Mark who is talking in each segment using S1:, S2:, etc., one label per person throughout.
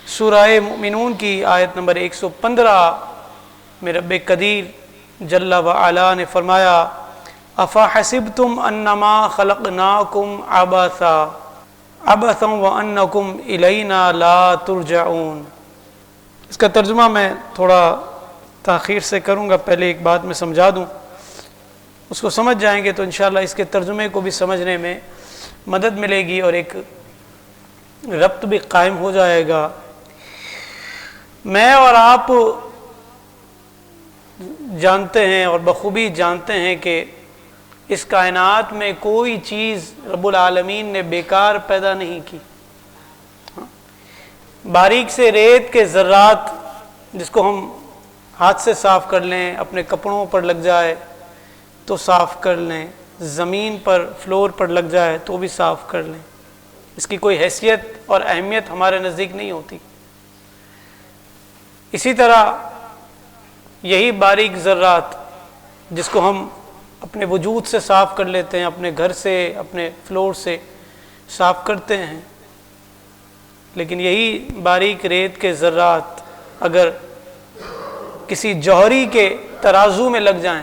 S1: سورہ مومنون کی آیت نمبر 115 میں رب قدیر جل و علا نے فرمایا افحسبتم انما خلقناکم عبثا وانکم الینا لا ترجعون۔ اس کا ترجمہ میں تھوڑا تاخیر سے کروں گا، پہلے ایک بات میں سمجھا دوں، اس کو سمجھ جائیں گے تو انشاءاللہ اس کے ترجمے کو بھی سمجھنے میں مدد ملے گی اور ایک ربط بھی قائم ہو جائے گا۔ میں اور آپ جانتے ہیں اور بخوبی جانتے ہیں کہ اس کائنات میں کوئی چیز رب العالمین نے بیکار پیدا نہیں کی۔ باریک سے ریت کے ذرات جس کو ہم ہاتھ سے صاف کر لیں، اپنے کپڑوں پر لگ جائے تو صاف کر لیں، زمین پر فلور پر لگ جائے تو بھی صاف کر لیں، اس کی کوئی حیثیت اور اہمیت ہمارے نزدیک نہیں ہوتی۔ اسی طرح یہی باریک ذرات جس کو ہم اپنے وجود سے صاف کر لیتے ہیں، اپنے گھر سے، اپنے فلور سے صاف کرتے ہیں، لیکن یہی باریک ریت کے ذرات اگر کسی جوہری کے ترازو میں لگ جائیں،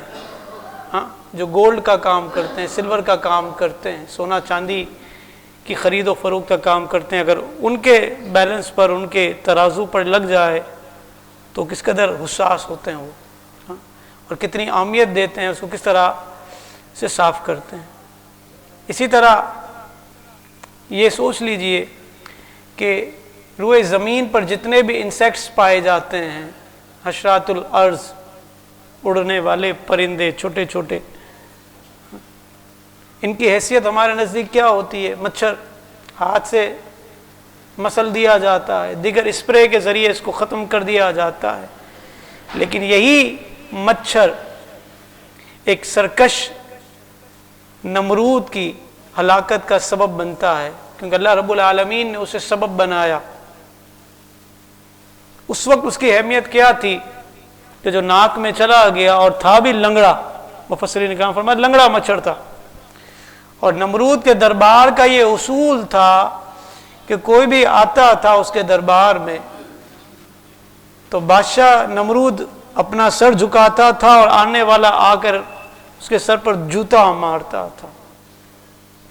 S1: جو گولڈ کا کام کرتے ہیں، سلور کا کام کرتے ہیں، سونا چاندی کی خرید و فروخت کا کام کرتے ہیں، اگر ان کے بیلنس پر، ان کے ترازو پر لگ جائے تو کس قدر حساس ہوتے ہیں وہ، اور کتنی اہمیت دیتے ہیں، اس کو کس طرح سے صاف کرتے ہیں۔ اسی طرح یہ سوچ لیجئے کہ روئے زمین پر جتنے بھی انسیکٹس پائے جاتے ہیں، حشرات الارض، اڑنے والے پرندے چھوٹے چھوٹے، ان کی حیثیت ہمارے نزدیک کیا ہوتی ہے؟ مچھر، ہاتھ سے مسل دیا جاتا ہے، دیگر اسپرے کے ذریعے اس کو ختم کر دیا جاتا ہے، لیکن یہی مچھر ایک سرکش نمرود کی ہلاکت کا سبب بنتا ہے، کیونکہ اللہ رب العالمین نے اسے سبب بنایا۔ اس وقت اس کی اہمیت کیا تھی کہ جو ناک میں چلا گیا اور تھا بھی لنگڑا، مفسرین نے کہا فرمایا لنگڑا مچھر تھا، اور نمرود کے دربار کا یہ اصول تھا کہ کوئی بھی آتا تھا اس کے دربار میں تو بادشاہ نمرود اپنا سر جھکاتا تھا اور آنے والا آ کر اس کے سر پر جوتا مارتا تھا،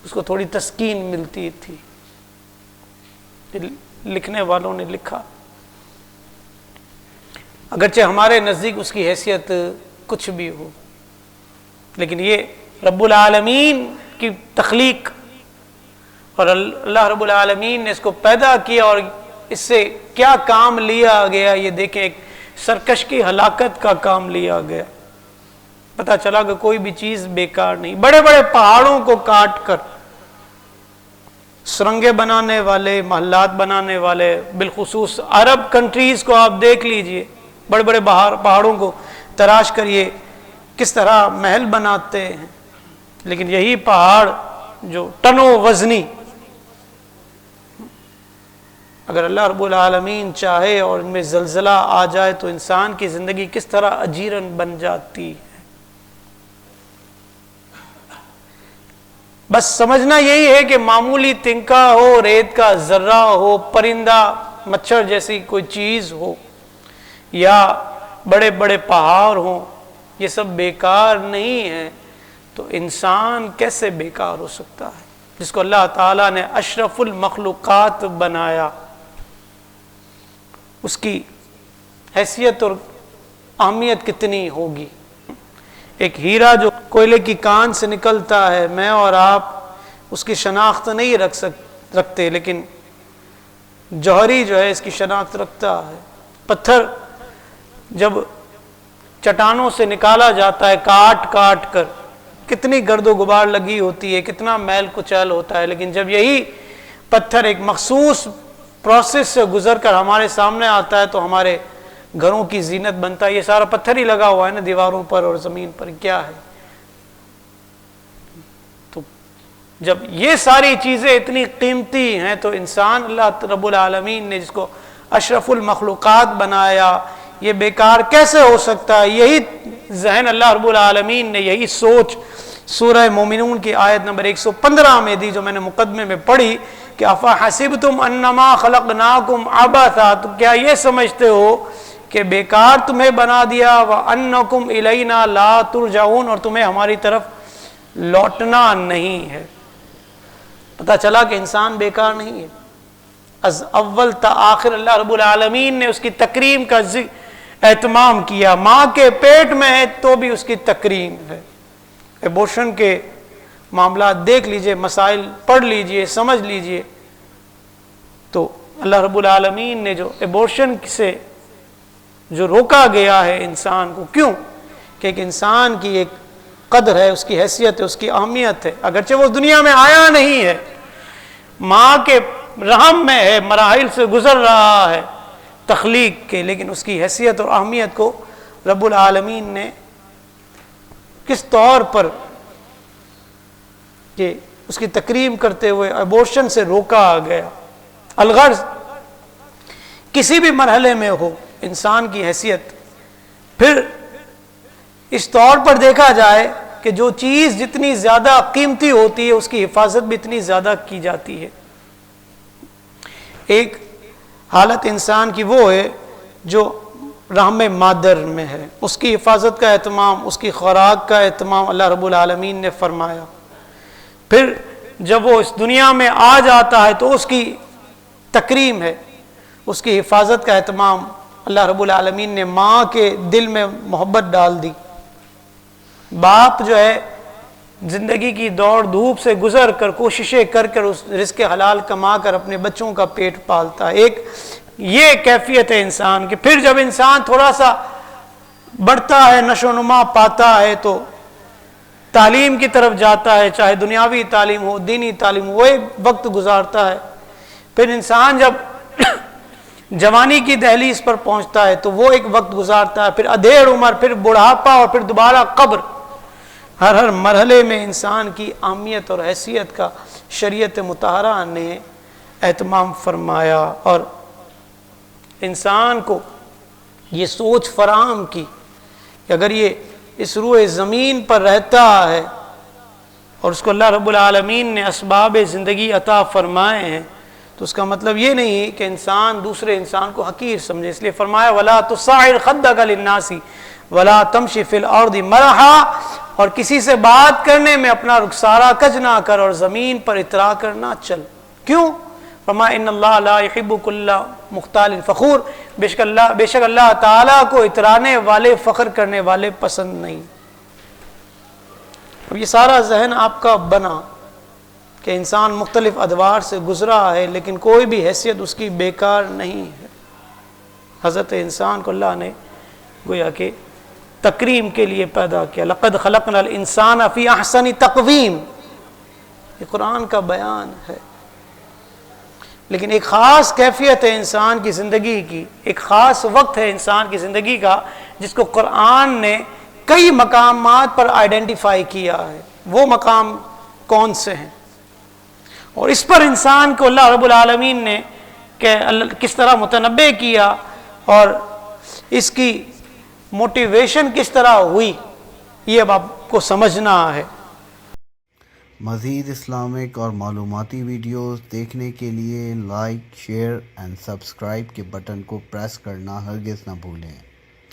S1: اس کو تھوڑی تسکین ملتی تھی۔ لکھنے والوں نے لکھا، اگرچہ ہمارے نزدیک اس کی حیثیت کچھ بھی ہو، لیکن یہ رب العالمین کی تخلیق، اور اللہ رب العالمین نے اس کو پیدا کیا اور اس سے کیا کام لیا گیا، یہ دیکھیں، ایک سرکش کی ہلاکت کا کام لیا گیا۔ پتہ چلا کہ کوئی بھی چیز بیکار نہیں۔ بڑے بڑے پہاڑوں کو کاٹ کر سرنگیں بنانے والے، محلات بنانے والے، بالخصوص عرب کنٹریز کو آپ دیکھ لیجئے، بڑے بڑے پہاڑوں کو تراش کریے کس طرح محل بناتے ہیں، لیکن یہی پہاڑ جو ٹنوں وزنی، اگر اللہ رب العالمین چاہے اور ان میں زلزلہ آ جائے تو انسان کی زندگی کس طرح اجیرن بن جاتی ہے۔ بس سمجھنا یہی ہے کہ معمولی تنکا ہو، ریت کا ذرہ ہو، پرندہ، مچھر جیسی کوئی چیز ہو، یا بڑے بڑے پہاڑ ہوں، یہ سب بیکار نہیں ہے، تو انسان کیسے بیکار ہو سکتا ہے جس کو اللہ تعالیٰ نے اشرف المخلوقات بنایا؟ اس کی حیثیت اور اہمیت کتنی ہوگی۔ ایک ہیرا جو کوئلے کی کان سے نکلتا ہے، میں اور آپ اس کی شناخت نہیں رکھتے، لیکن جوہری جو ہے اس کی شناخت رکھتا ہے۔ پتھر جب چٹانوں سے نکالا جاتا ہے کاٹ کاٹ کر، کتنی گرد و غبار لگی ہوتی ہے، کتنا میل کچیل ہوتا ہے، لیکن جب یہی پتھر ایک مخصوص پروسیس سے گزر کر ہمارے سامنے آتا ہے تو ہمارے گھروں کی زینت بنتا ہے۔ یہ سارا پتھر ہی لگا ہوا ہے نا دیواروں پر اور زمین پر، کیا ہے؟ تو جب یہ ساری چیزیں اتنی قیمتی ہیں تو انسان اللہ رب العالمین نے جس کو اشرف المخلوقات بنایا، یہ بیکار کیسے ہو سکتا ہے؟ یہی ذہن اللہ رب العالمین نے، یہی سوچ سورہ مومنون کی آیت نمبر 115 میں دی، جو میں نے مقدمے میں پڑھی کہ کہ افحسبتم انما خلقناکم عبثا، تو کیا یہ سمجھتے ہو کہ بیکار تمہیں بنا دیا، وانکم الینا لا ترجعون، اور تمہیں ہماری طرف لوٹنا نہیں ہے۔ پتہ چلا کہ انسان بیکار نہیں ہے، از اول تا آخر اللہ رب العالمین نے اس کی تکریم کا اہتمام کیا۔ ماں کے پیٹ میں ہے تو بھی اس کی تکریم ہے۔ ایبورشن کے معاملات دیکھ لیجئے، مسائل پڑھ لیجئے، سمجھ لیجئے، تو اللہ رب العالمین نے جو ایبورشن سے جو روکا گیا ہے انسان کو، کیوں کہ ایک انسان کی ایک قدر ہے، اس کی حیثیت ہے، اس کی اہمیت ہے، اگرچہ وہ دنیا میں آیا نہیں ہے، ماں کے رحم میں ہے، مراحل سے گزر رہا ہے تخلیق کے، لیکن اس کی حیثیت اور اہمیت کو رب العالمین نے کس طور پر کہ اس کی تکریم کرتے ہوئے ایبورشن سے روکا گیا۔ الغرض کسی بھی مرحلے میں ہو انسان کی حیثیت، پھر اس طور پر دیکھا جائے کہ جو چیز جتنی زیادہ قیمتی ہوتی ہے اس کی حفاظت بھی اتنی زیادہ کی جاتی ہے۔ ایک حالت انسان کی وہ ہے جو رحم مادر میں ہے، اس کی حفاظت کا اہتمام، اس کی خوراک کا اہتمام اللہ رب العالمین نے فرمایا۔ پھر جب وہ اس دنیا میں آ جاتا ہے تو اس کی تکریم ہے، اس کی حفاظت کا اہتمام اللہ رب العالمین نے ماں کے دل میں محبت ڈال دی۔ باپ جو ہے زندگی کی دوڑ دھوپ سے گزر کر، کوششیں کر کر اس رزق حلال کما کر اپنے بچوں کا پیٹ پالتا ہے۔ ایک یہ کیفیت ہے انسان کی۔ پھر جب انسان تھوڑا سا بڑھتا ہے، نشو و نما پاتا ہے، تو تعلیم کی طرف جاتا ہے، چاہے دنیاوی تعلیم ہو، دینی تعلیم ہو، وہ ایک وقت گزارتا ہے۔ پھر انسان جب جوانی کی دہلیز پر پہنچتا ہے تو وہ ایک وقت گزارتا ہے، پھر ادھیڑ عمر، پھر بڑھاپا، اور پھر دوبارہ قبر۔ ہر مرحلے میں انسان کی اہمیت اور حیثیت کا شریعت مطہرہ نے اہتمام فرمایا، اور انسان کو یہ سوچ فراہم کی کہ اگر یہ اس روئے زمین پر رہتا ہے اور اس کو اللہ رب العالمین نے اسباب زندگی عطا فرمائے ہیں، تو اس کا مطلب یہ نہیں کہ انسان دوسرے انسان کو حقیر سمجھے۔ اس لیے فرمایا وَلَا تُصَعِّرْ خَدَّكَ لِلنَّاسِ وَلَا تَمْشِ فِي الْأَرْضِ مَرَحًا، اور کسی سے بات کرنے میں اپنا رخسارہ کج نہ کر اور زمین پر اترا کر نہ چل۔ کیوں؟ فرمایا ان اللہ لا يحب كل مختال فخور، بے شک اللہ تعالیٰ کو اترانے والے، فخر کرنے والے پسند نہیں۔ اب یہ سارا ذہن آپ کا بنا کہ انسان مختلف ادوار سے گزرا ہے، لیکن کوئی بھی حیثیت اس کی بیکار نہیں ہے۔ حضرت انسان کو اللہ نے گویا کہ تکریم کے لیے پیدا کیا۔ لقد خلقنا الانسان فی احسن تقویم، یہ قرآن کا بیان ہے۔ لیکن ایک خاص کیفیت ہے انسان کی زندگی کی، ایک خاص وقت ہے انسان کی زندگی کا جس کو قرآن نے کئی مقامات پر آئیڈینٹیفائی کیا ہے۔ وہ مقام کون سے ہیں، اور اس پر انسان کو اللہ رب العالمین نے کس طرح متنبع کیا اور اس کی موٹیویشن کس طرح ہوئی، یہ اب آپ کو سمجھنا ہے۔
S2: مزید اسلامک اور معلوماتی ویڈیوز دیکھنے کے لیے لائک، شیئر اینڈ سبسکرائب کے بٹن کو پریس کرنا ہرگز نہ بھولیں۔